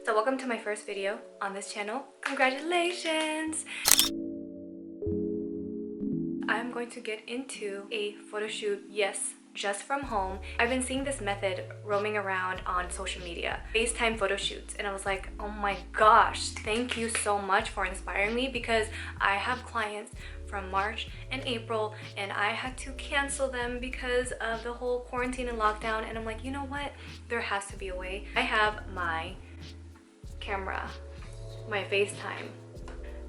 So welcome to my first video on this channel. Congratulations! I'm going to get into a photo shoot, yes, just from home. I've been seeing this method roaming around on social media, FaceTime photo shoots, and I was like, oh my gosh, thank you so much for inspiring me, because I have clients from March and April and I had to cancel them because of the whole quarantine and lockdown, and I'm like, you know what, there has to be a way. I have my camera, my FaceTime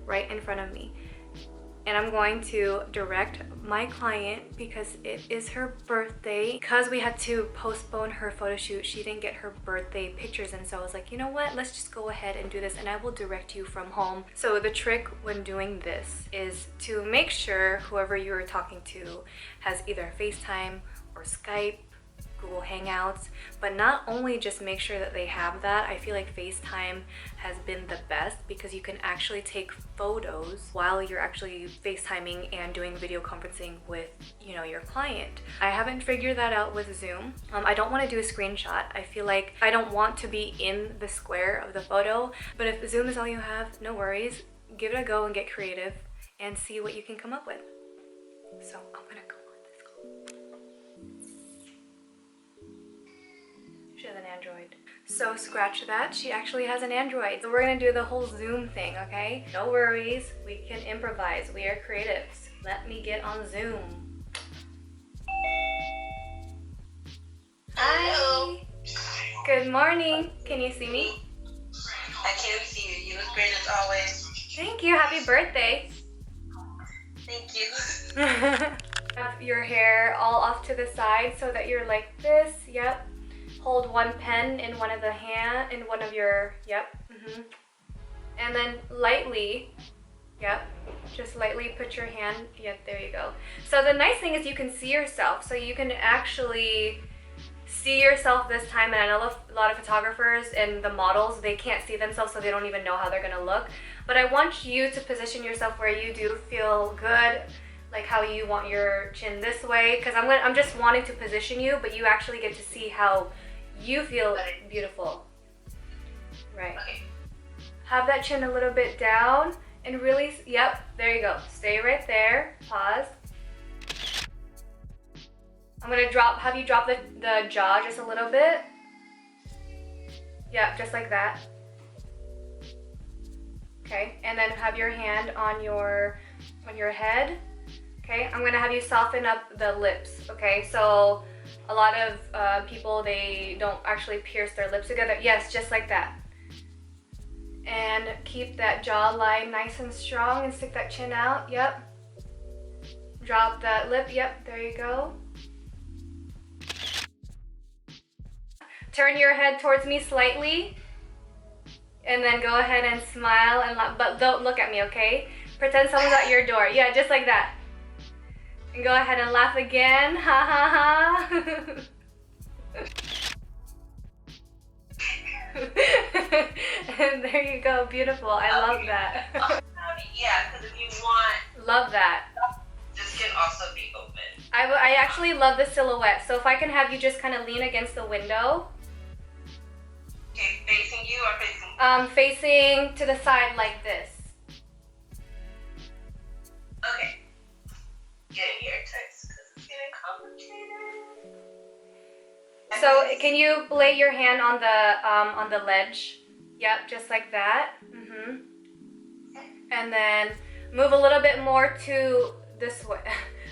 right in front of me, and I'm going to direct my client because it is her birthday. Because we had to postpone her photo shoot, she didn't get her birthday pictures, and so I was like, you know what, let's just go ahead and do this and I will direct you from home. So the trick when doing this is to make sure whoever you're talking to has either FaceTime or Skype, Google Hangouts, but not only just make sure that they have that. I feel like FaceTime has been the best because you can actually take photos while you're actually FaceTiming and doing video conferencing with, you know, your client. I haven't figured that out with Zoom. I don't want to do a screenshot. I feel like I don't want to be in the square of the photo, but if Zoom is all you have, no worries. Give it a go and get creative and see what you can come up with. So I'm gonna go on this call. She has an Android. So scratch that, she actually has an Android. So we're gonna do the whole Zoom thing, okay? No worries, we can improvise. We are creatives. Let me get on Zoom. Hello. Hi. Good morning. Can you see me? I can see you. You look great as always. Thank you. Happy birthday. Thank you. Have your hair all off to the side so that you're like this. Yep. Hold one pen in one of the hand, in one of your, yep. And then lightly, yep, just lightly put your hand, yep, there you go. So the nice thing is you can see yourself, so you can actually see yourself this time. And I know a lot of photographers and the models, they can't see themselves, so they don't even know how they're gonna look. But I want you to position yourself where you do feel good, like how you want your chin this way, because I'm just wanting to position you, but you actually get to see how you feel beautiful. Right. Okay. Have that chin a little bit down and really, yep, there you go. Stay right there. Pause. I'm gonna have you drop the jaw just a little bit. Yeah, just like that. Okay, and then have your hand on your head. Okay, I'm gonna have you soften up the lips. Okay, so a lot of people, they don't actually pierce their lips together. Yes, just like that. And keep that jawline nice and strong and stick that chin out. Yep. Drop that lip. Yep, there you go. Turn your head towards me slightly. And then go ahead and smile, but don't look at me, okay? Pretend someone's at your door. Yeah, just like that. And go ahead and laugh again. Ha ha ha. And there you go. Beautiful. I love that. Yeah, because if you want, love that. this can also be open. I actually love the silhouette. So if I can have you just kind of lean against the window. Okay, facing you or facing? Facing to the side like this. Okay. Getting your text because it's getting complicated. So can you lay your hand on the ledge? Yep, just like that. And then move a little bit more to this way.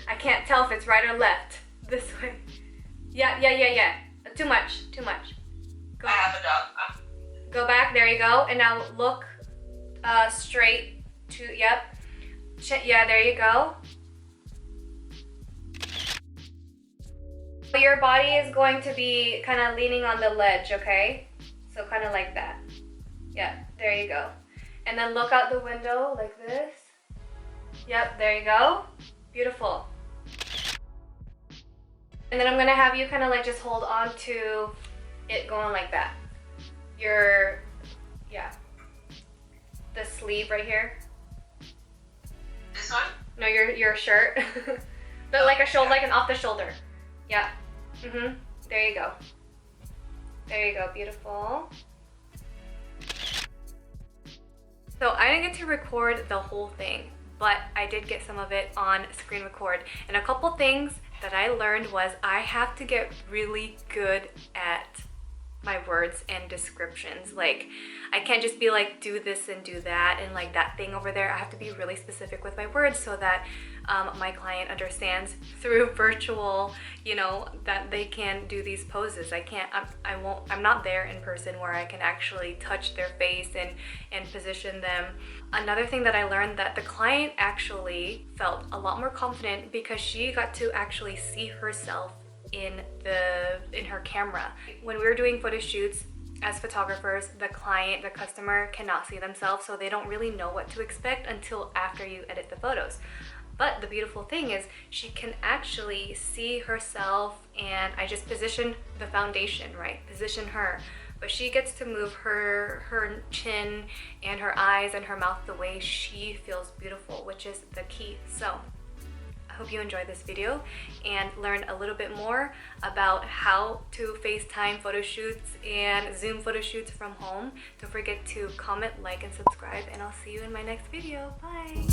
I can't tell if it's right or left. This way. Yeah. Too much. Go. I have a dog. Go back. There you go. And now look straight to. Yep. Yeah. There you go. Your body is going to be kind of leaning on the ledge, okay? So kind of like that. Yeah, there you go. And then look out the window like this. Yep, there you go. Beautiful. And then I'm gonna have you kind of like just hold on to it going like that. The sleeve right here. This one? No, your shirt. But like a shoulder, like an off the shoulder. Yeah. There you go. There you go. Beautiful. So I didn't get to record the whole thing, but I did get some of it on screen record. And a couple things that I learned was I have to get really good at my words and descriptions. Like, I can't just be like, do this and do that and like that thing over there. I have to be really specific with my words so that my client understands through virtual, you know, that they can do these poses. I'm not there in person where I can actually touch their face and position them. Another thing that I learned, that the client actually felt a lot more confident because she got to actually see herself in her camera. When we were doing photo shoots as photographers, the customer cannot see themselves, so they don't really know what to expect until after you edit the photos. But the beautiful thing is she can actually see herself, and I just position the foundation, right? Position her. But she gets to move her chin and her eyes and her mouth the way she feels beautiful, which is the key. So I hope you enjoyed this video and learned a little bit more about how to FaceTime photo shoots and Zoom photo shoots from home. Don't forget to comment, like, and subscribe, and I'll see you in my next video. Bye!